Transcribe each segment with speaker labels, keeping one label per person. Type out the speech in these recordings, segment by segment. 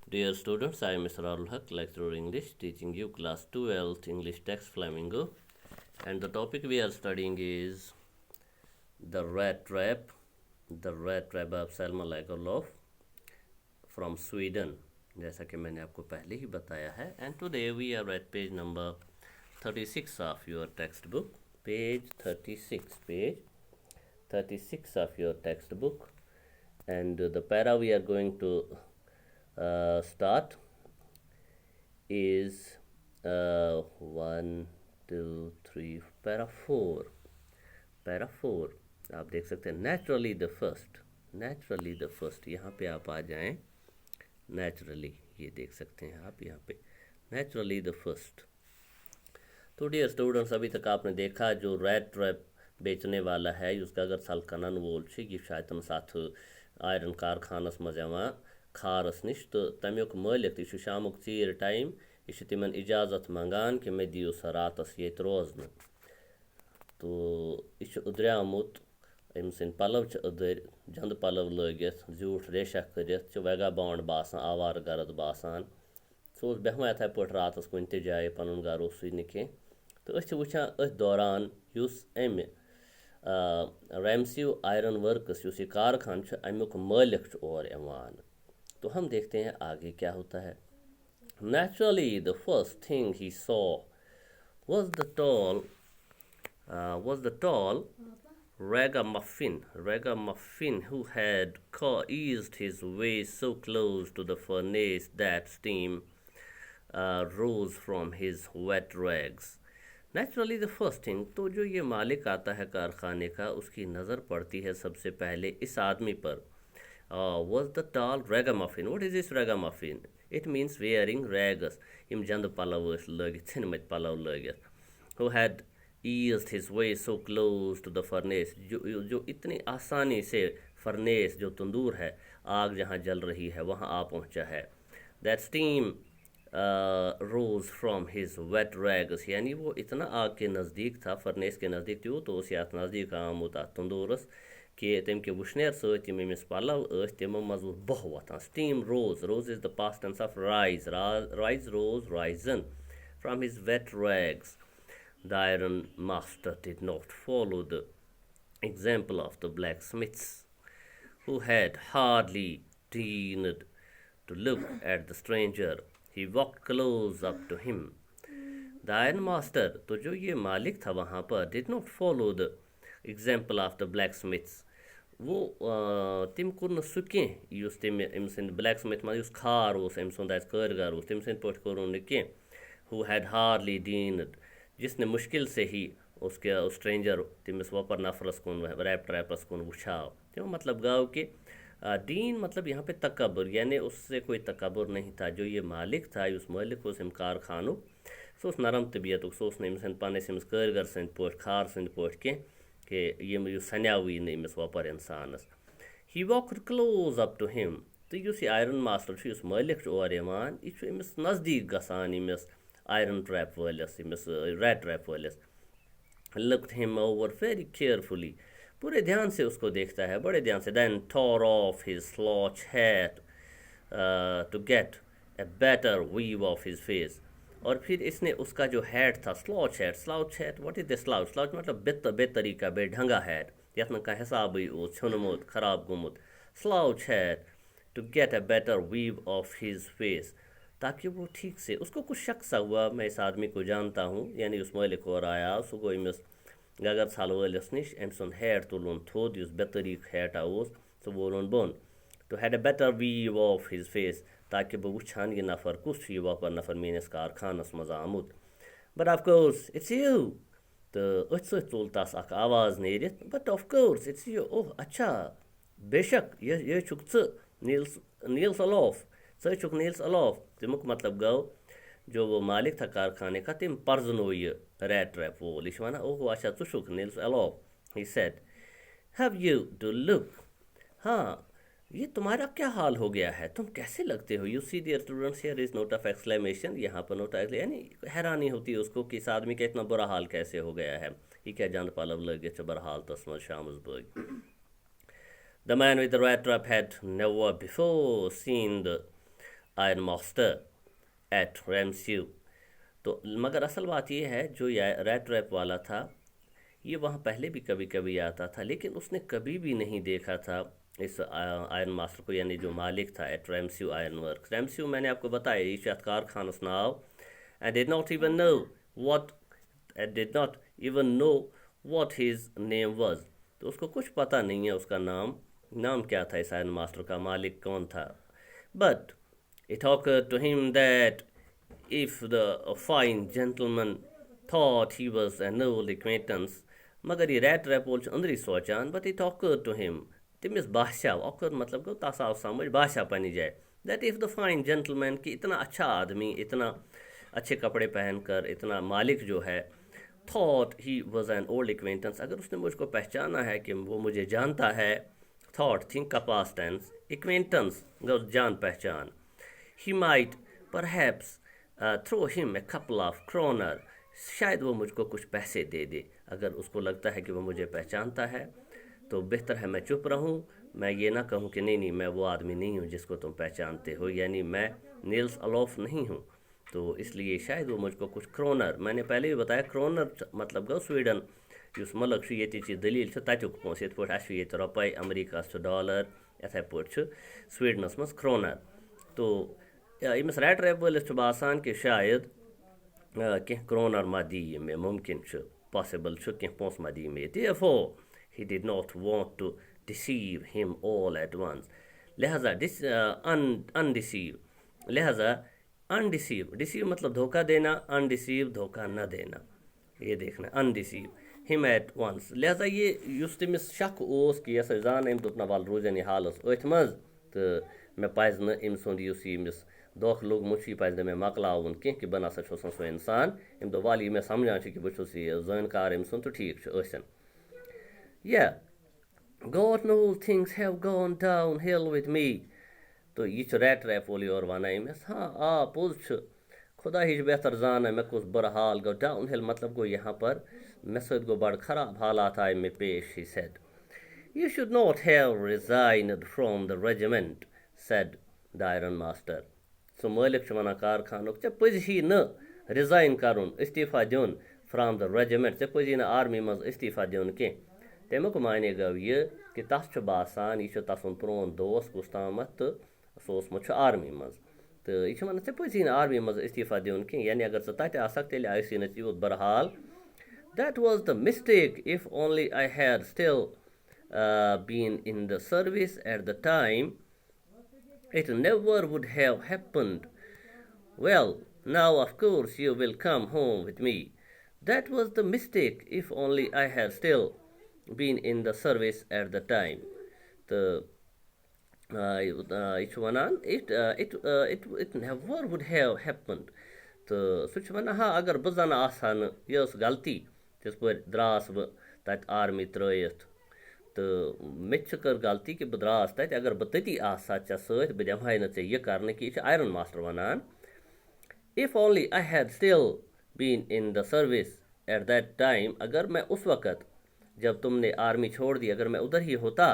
Speaker 1: Dear students, I am Mr. Arul Haq, lecturer English, teaching you class 12th English text Flamingo. And the topic we are studying is the rat trap. The rat trap of Selma Lagerlöf from Sweden, जैसा कि मैंने आपको पहले ही बताया है. And today we are at page number 36 of your textbook. Page 36 of your textbook. And the para we are going to start is 1, 2, 3, para 4. Para 4 आप देख सकते हैं. नेचुरली द फर्स्ट यहाँ पे आप आ जाएं. नेचुरली ये देख सकते हैं आप यहाँ पे नेचुरली द फर्स्ट. तो डियर स्टूडेंट्स, अभी तक आपने देखा जो रेड ट्रैप बेचने वाला है उसका अगर सलकनन वोल ये शायद तम साथ आयरन कारखानस मज खारस नश तो तमुक मालिक तो शामुक चीर टाइम यह तिमन इजाज़त मंगान कि मे दियो सा रातस ये रोजन. तो यह उदरियामुत अम सद पलव अदर जंद पलव लगित झूठ रेशा कर वगा बॉन्ड बासान आवार गर्द बासान. सह बेहमा इथे पे रातस कुन त जाए पन गर नी कह. तो वुचान अथ दौरान अम रैमसिव आयरन वर्कस यह कारखान अमुक मालिक और यवान. तो हम देखते हैं आगे क्या होता है. Naturally, the first thing he saw was the tall ragamuffin who had eased his way so close to the furnace that steam rose from his wet rags. Naturally, the first thing, तो जो ये मालिक आता है कारखाने का उसकी नज़र पड़ती है सबसे पहले इस आदमी पर. Was the tall ragamuffin. What is this ragamuffin? It means wearing rags. Im jand palav lagit, cinmat palav lagit. Who had eased his way so close to the furnace. जो इतनी आसानी से फर्नेस जो तंदूर है, आग जहाँ जल रही है वहाँ आ पहुँचा है. That steam rose from his wet rags. यानी वो इतना आग के नज़दीक था, फर्नेस के नज़दीक थी तो उस यात नज़दीक आमुत तंदूरस कि तम के वुशनेर समिस पलव तमो मज बह वतान. स्टीम rose is the past tense of rise rose risen from his wet rags. The iron master did not follow the example of the blacksmiths who had hardly deigned to look at the stranger. He walked close up to him. The iron master, तो जो ये मालिक था वहाँ पर, did not follow the example of the blacksmiths. वो तम core सह कह तम अम सद ब्लैक मज खार अम सुंद कारीगर तम सद पे कोर कह. हु हैड हार्डली डीन्ड, जिसने मुश्किल से ही उसके स्ट्रेंजर तमिस वपर नफरस कुन रैप ट्रैपस कुन वुछाव. तो मतलब गाव कि दीन मतलब यहाँ पे तकबर, यानी उससे कोई तकबर नहीं था. जो ये मालिक था उस मालिक उस कारखानु सह नरम तबीयत सह पन्नस अमिस कारीगर सद पे खार सद पे कह कि यह सन्यावी नमिस वपर इंसानस. He walked close up to him. तो यह आयरन मास्टर इस मालिक और यवान यह अमिस नज़दीक गसान यमिस आयरन ट्रैप वालिस यमिस रेड ट्रैप वालिस. Looked him over very carefully, पूरे ध्यान से उसको देखता है, बड़े ध्यान से. Then tore off his slouch hat to get a better view of his face. और फिर इसने उसका जो हैट था slouch hat what is the slouch मतलब बेतरीका बेढंगा हैट यथ ना हिसाब छुनमुत खराब गुमुत. Slouch hat to get a better view of his face, ताकि वो ठीक से उसको कुछ शक सा हुआ मैं इस आदमी को जानता हूँ. यानी उस मालिक और आया सह गो अमिस गगर छल वालिस नश अम सुन हैट तुलन थोद इस बेतरीक हैटा सह वोलन बोन. To had a better view of his face, ताकि बह वुछान यह नफर कुछ यह वपर नफर मेनिस कारखानस मज आमुत. But of course it's you. तो अथ सत चोल तस अख आवाज़ नेरित, but of course it's you. ओह अच्छा, बेशक यह छुक नील्स अलॉफ, छुक नील्स अलॉफ. तमुक मतलब गो जो वो मालिक था कारखाने का तम पर्जनो यह रेड ट्रैप वोल. यह वन ओह अच्छा छु छुक Nils Olof. He said, have you to look. हाँ, ये तुम्हारा क्या हाल हो गया है, तुम कैसे लगते हो. You see dear students, here is note of exclamation. यहाँ पर नोट यानी हैरानी होती है उसको कि इस आदमी का इतना बुरा हाल कैसे हो गया है. ये क्या जान पलव लगे बहरहाल तस मज शामस bug. The man with the rat trap had never before seen the iron master at Ramsjo. तो मगर असल बात यह है, जो ये रैट ट्रैप वाला था ये वहाँ पहले भी कभी कभी आता था, लेकिन उसने कभी भी नहीं देखा था इस आयरन मास्टर को, यानी जो मालिक था at Ramsjo iron work. Ramsjo मैंने आपको बताया ये यह कारखानस नाव। And did not even know what did not even know what his name was. तो उसको कुछ पता नहीं है उसका नाम क्या था, इस आयरन मास्टर का मालिक कौन था। But it occurred to him that if the fine gentleman thought he was an old acquaintance, मगर ये रैट रैपोल अंदरी सोचान, but it occurred to him, तमिस बादशाह occur मतलब गो तसा समझ बादशाह पनी जाए, that if the fine gentleman कि इतना अच्छा आदमी, इतना अच्छे कपड़े पहनकर इतना मालिक जो है, thought he was an old acquaintance, अगर उसने मुझको पहचाना है कि वो मुझे जानता है, thought think का past tense, acquaintance गो जान पहचान, he might perhaps throw him a couple of kroner, शायद वो मुझको कुछ पैसे दे दे। अगर उसको लगता है कि वो मुझे पहचानता है तो बेहतर है मैं चुप रहूं, मैं ये ना कहूं कि नहीं नहीं मैं वो आदमी नहीं हूं जिसको तुम पहचानते हो, यानी मैं नील्स अलोफ नहीं हूं, तो इसलिए शायद वो मुझको कुछ क्रोनर, मैंने पहले भी बताया क्रोनर मतलब गो स्वीडन युस मुल्क ये दलील तत्युक पोंस, ये पे रुपये, अमेरिका डॉलर, इथे पे स्वीडनस मज क्रोनर। तो यमिस रैट रैप वलिस बासान कि शायद कह क्रोनर मा दी मे, मुमकिन पॉसिबल कह पोंस मा दी मे। Therefore he did not want to deceive him all at once, लिहाजा undeceive, लिहाजा undeceive, deceive मतलब धोखा देना, undeceive धोखा न देना, ये देखना undeceive him at once, लिहाजा ये युस तमिस शक ओस कि यस जान अम दोप ना वाल रोजन यह हालस अथ मज, तो मे पज न अम सुंद युस यमिस दोख लोग मुझ पज मे मकलावन कह कि बह ना सो इंसान, अम दो वाल मे समझान कि बहुत यह जानकार अम सुन, तो ठीक असन। Yeah, God knows things have gone downhill with me, तो यह रैट रैप वोली और वन अमिस, हाँ आ पोज खुदा हिज बेहतर जान मे कुछ बुरा हाल गो, डाउन हिल मतलब गो यहाँ पर मे सत गो बड़ खराब हालात आए मे पेश। He said, You should not have resigned from the regiment, said the iron master. सो मालिक वन कारखानुक ऐ पज ही न रिजाइन करुन, इस्तीफा दिन फ्राम द रेजिमेंट, ऐ पजी न आर्मी मज इस्तीफा दिन कह। तमुक माने गो यह कि तस बासान यह तसन प्रोन दोस्त कुस तामत, तो सोसमुत आर्मी मज, तो यह वन ऐ पजी न आर्मी मज इस्तीफा दिन कह, यानी अगर तत आसक तेल आसी न यूत बरहाल। That was the mistake, if only I had still been in the service at the time, it never would have happened. Well, now of course you will come home with me. That was the mistake, if only I had still been in the service at the time. The it never would have happened. तो सह one हाँ अगर बह जन आसा न यह गलती, तिस पे द्रास बह तत आर्मी त्रयित, तो मे कर गलती कि बह द्रास तत, अगर बह तती आसा ऐ सत बह दिमहे न यह कर कि यह आयरन मास्टर वनान, if only I had still been in the service at that time, अगर मैं उस वक़्त जब तुमने आर्मी छोड़ दी अगर मैं उधर ही होता,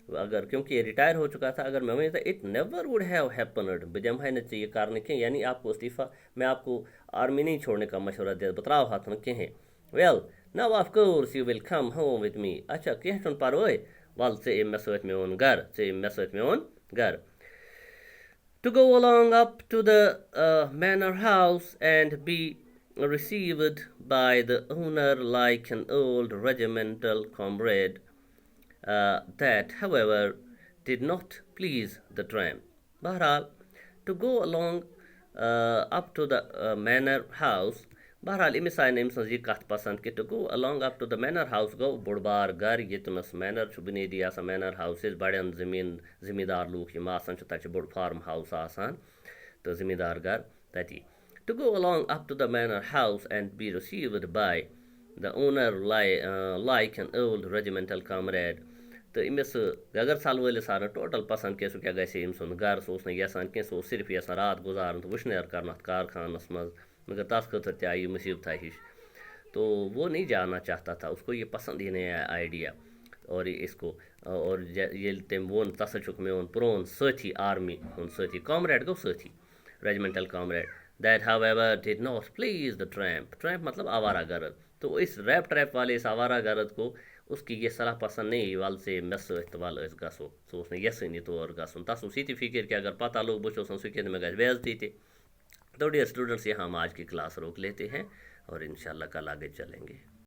Speaker 1: अगर क्योंकि ये रिटायर हो चुका था, अगर मैं वहीं था, it never would have happened, बजमहे न चाहिए कारण के, यानी आपको इस्तीफा, मैं आपको आर्मी नहीं छोड़ने का मशवरा दे बतराव हाथ न कहें। Well now of course you will come home with me, अच्छा कह छुन परवाय, वल से मे सत मेन घर, से मे सत मेन घर। To go along up to the manor house and be received by the owner like an old regimental comrade. That, however, did not please the tramp. Bahral, to go along up to the manor house, Bahral, इमिस आय नम सज कत पसंद कि to go along up to the manor house गो बोड़ बार घर, यतनस manor बुनियादी आसान manor houses, बड़न ज़मींदार लूख यम आसान तत बोड़ फार्म हाउस आसान, तो ज़मींदार घर तती। To go along up to the manor house and be received by the owner like an old regimental comrade. तो इमिस अगर साल वलिस आन टोटल पसंद कि क्या गए अम सुन घर, सह ना यसान कह, सह सिर्फ यसान रात गुजारन तो वुशनेर कर कारखानस मज, मगर तथ खतर ते आई मुसीबत हिश, तो वो नहीं जाना चाहता था, उसको ये पसंद ही नहीं आया आइडिया। और इसको और ये तम वो तस मेन प्रोन साथी आर्मी हूँ साथी कॉमरेड गो साथी regimental comrade that however did not please the tramp tramp मतलब आवारा गर्द तो इस रैप ट्रैप वाले इस आवारा गर्द को उसकी ये सलाह पसंद नहीं वाल से मे सत वाल गो सो यसन तौर गन तस ये फिक्र कि अगर पता लोग बो सो मे ग बेजती थे। तो डियर स्टूडेंट्स यहाँ हम आज की क्लास रोक लेते हैं और इंशाल्लाह कल आगे चलेंगे।